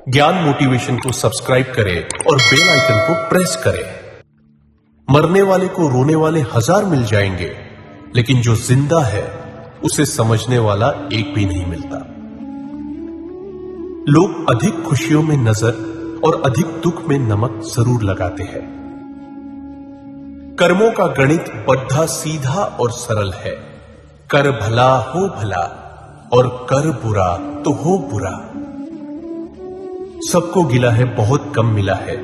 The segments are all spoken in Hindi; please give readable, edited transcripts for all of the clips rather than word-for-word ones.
ज्ञान मोटिवेशन को सब्सक्राइब करें और बेल आइकन को प्रेस करें। मरने वाले को रोने वाले 1000 मिल जाएंगे, लेकिन जो जिंदा है उसे समझने वाला एक भी नहीं मिलता। लोग अधिक खुशियों में नजर और अधिक दुख में नमक जरूर लगाते हैं। कर्मों का गणित बड्ढा सीधा और सरल है। कर भला हो भला और कर बुरा तो हो बुरा। सबको गिला है, बहुत कम मिला है।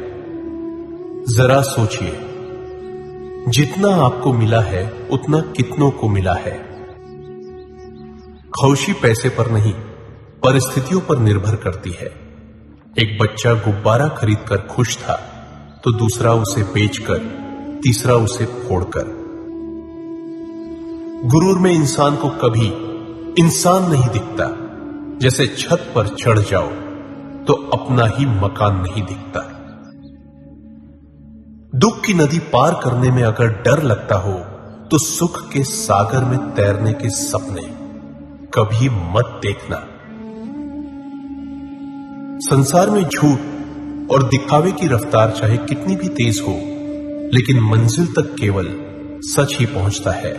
जरा सोचिए, जितना आपको मिला है उतना कितनों को मिला है। खुशी पैसे पर नहीं, परिस्थितियों पर निर्भर करती है। एक बच्चा गुब्बारा खरीदकर खुश था, तो दूसरा उसे बेचकर, तीसरा उसे फोड़कर। गुरूर में इंसान को कभी इंसान नहीं दिखता। जैसे छत पर चढ़ जाओ तो अपना ही मकान नहीं दिखता। दुख की नदी पार करने में अगर डर लगता हो तो सुख के सागर में तैरने के सपने कभी मत देखना। संसार में झूठ और दिखावे की रफ्तार चाहे कितनी भी तेज हो, लेकिन मंजिल तक केवल सच ही पहुंचता है।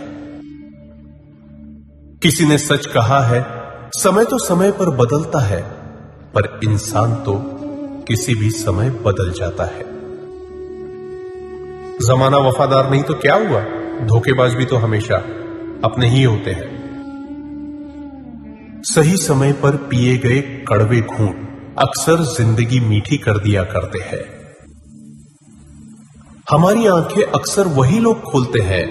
किसी ने सच कहा है, समय तो समय पर बदलता है, पर इंसान तो किसी भी समय बदल जाता है। जमाना वफादार नहीं तो क्या हुआ, धोखेबाज भी तो हमेशा अपने ही होते हैं। सही समय पर पिए गए कड़वे घूंट अक्सर जिंदगी मीठी कर दिया करते हैं। हमारी आंखें अक्सर वही लोग खोलते हैं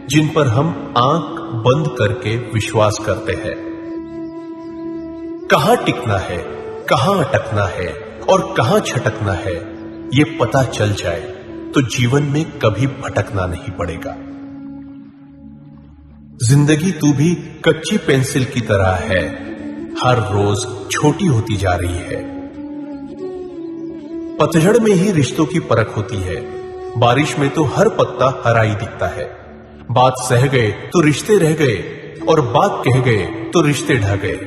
जिन पर हम आंख बंद करके विश्वास करते हैं। कहां टिकना है, कहां अटकना है और कहां छटकना है, यह पता चल जाए तो जीवन में कभी भटकना नहीं पड़ेगा। जिंदगी तू भी कच्ची पेंसिल की तरह है, हर रोज छोटी होती जा रही है। पतझड़ में ही रिश्तों की परख होती है, बारिश में तो हर पत्ता हरा ही दिखता है। बात सह गए तो रिश्ते रह गए और बात कह गए तो रिश्ते ढह गए।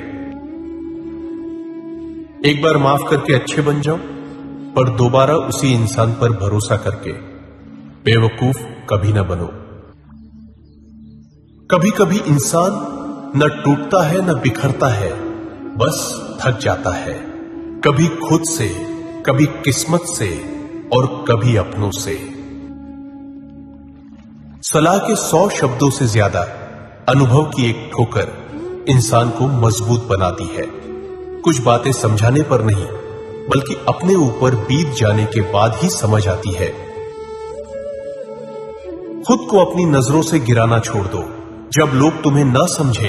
एक बार माफ करके अच्छे बन जाओ, पर दोबारा उसी इंसान पर भरोसा करके बेवकूफ कभी ना बनो। कभी कभी इंसान न टूटता है न बिखरता है, बस थक जाता है। कभी खुद से, कभी किस्मत से और कभी अपनों से। सलाह के 100 शब्दों से ज्यादा अनुभव की एक ठोकर इंसान को मजबूत बनाती है। कुछ बातें समझाने पर नहीं, बल्कि अपने ऊपर बीत जाने के बाद ही समझ आती है। खुद को अपनी नजरों से गिराना छोड़ दो। जब लोग तुम्हें ना समझे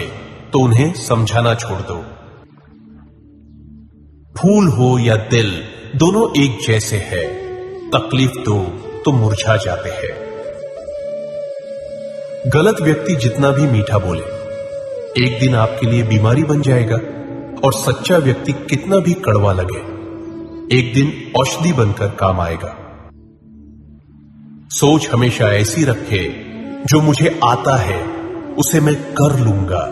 तो उन्हें समझाना छोड़ दो। फूल हो या दिल, दोनों एक जैसे हैं। तकलीफ दो तो मुरझा जाते हैं। गलत व्यक्ति जितना भी मीठा बोले, एक दिन आपके लिए बीमारी बन जाएगा, और सच्चा व्यक्ति कितना भी कड़वा लगे, एक दिन औषधि बनकर काम आएगा। सोच हमेशा ऐसी रखे, जो मुझे आता है उसे मैं कर लूंगा,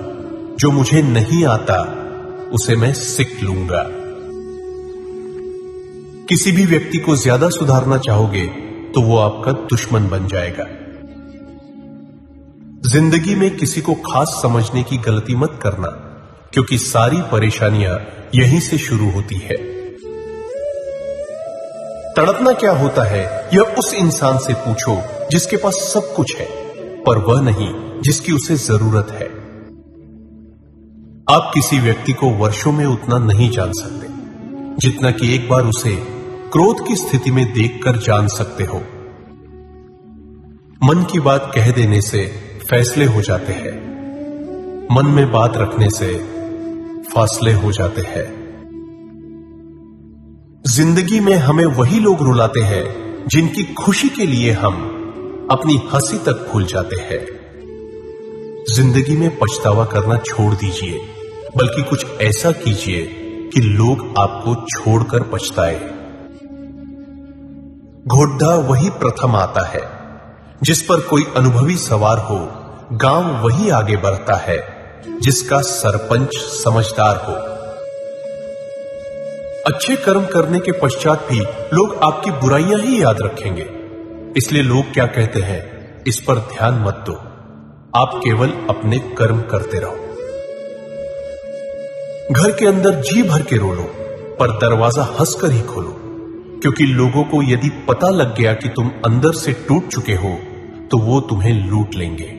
जो मुझे नहीं आता उसे मैं सीख लूंगा। किसी भी व्यक्ति को ज्यादा सुधारना चाहोगे तो वो आपका दुश्मन बन जाएगा। जिंदगी में किसी को खास समझने की गलती मत करना, क्योंकि सारी परेशानियां यहीं से शुरू होती है। तड़पना क्या होता है, यह उस इंसान से पूछो जिसके पास सब कुछ है, पर वह नहीं जिसकी उसे जरूरत है। आप किसी व्यक्ति को वर्षों में उतना नहीं जान सकते, जितना कि एक बार उसे क्रोध की स्थिति में देखकर जान सकते हो। मन की बात कह देने से फैसले हो जाते हैं, मन में बात रखने से फासले हो जाते हैं। जिंदगी में हमें वही लोग रुलाते हैं जिनकी खुशी के लिए हम अपनी हंसी तक भूल जाते हैं। जिंदगी में पछतावा करना छोड़ दीजिए, बल्कि कुछ ऐसा कीजिए कि लोग आपको छोड़कर पछताए। घोड़ा वही प्रथम आता है, जिस पर कोई अनुभवी सवार हो। गांव वही आगे बढ़ता है जिसका सरपंच समझदार हो। अच्छे कर्म करने के पश्चात भी लोग आपकी बुराइयां ही याद रखेंगे। इसलिए लोग क्या कहते हैं, इस पर ध्यान मत दो, आप केवल अपने कर्म करते रहो। घर के अंदर जी भर के रो लो, पर दरवाजा हंसकर ही खोलो, क्योंकि लोगों को यदि पता लग गया कि तुम अंदर से टूट चुके हो तो वो तुम्हें लूट लेंगे।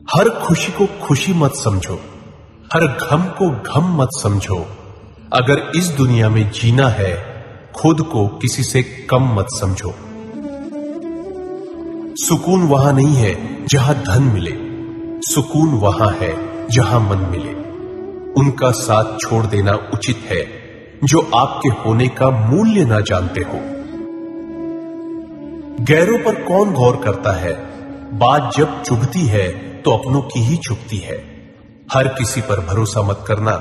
हर खुशी को खुशी मत समझो, हर गम को गम मत समझो। अगर इस दुनिया में जीना है, खुद को किसी से कम मत समझो। सुकून वहां नहीं है जहां धन मिले, सुकून वहां है जहां मन मिले। उनका साथ छोड़ देना उचित है जो आपके होने का मूल्य ना जानते हो। गैरों पर कौन गौर करता है, बात जब चुभती है तो अपनों की ही चुभती है। हर किसी पर भरोसा मत करना,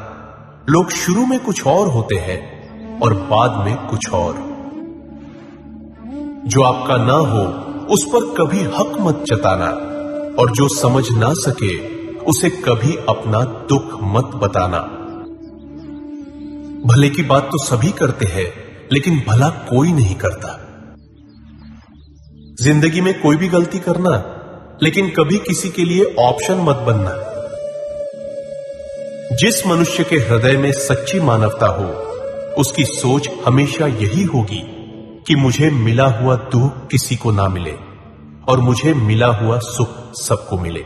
लोग शुरू में कुछ और होते हैं और बाद में कुछ और। जो आपका ना हो उस पर कभी हक मत जताना, और जो समझ ना सके उसे कभी अपना दुख मत बताना। भले की बात तो सभी करते हैं, लेकिन भला कोई नहीं करता। जिंदगी में कोई भी गलती करना, लेकिन कभी किसी के लिए ऑप्शन मत बनना। जिस मनुष्य के हृदय में सच्ची मानवता हो, उसकी सोच हमेशा यही होगी कि मुझे मिला हुआ दुख किसी को ना मिले और मुझे मिला हुआ सुख सबको मिले।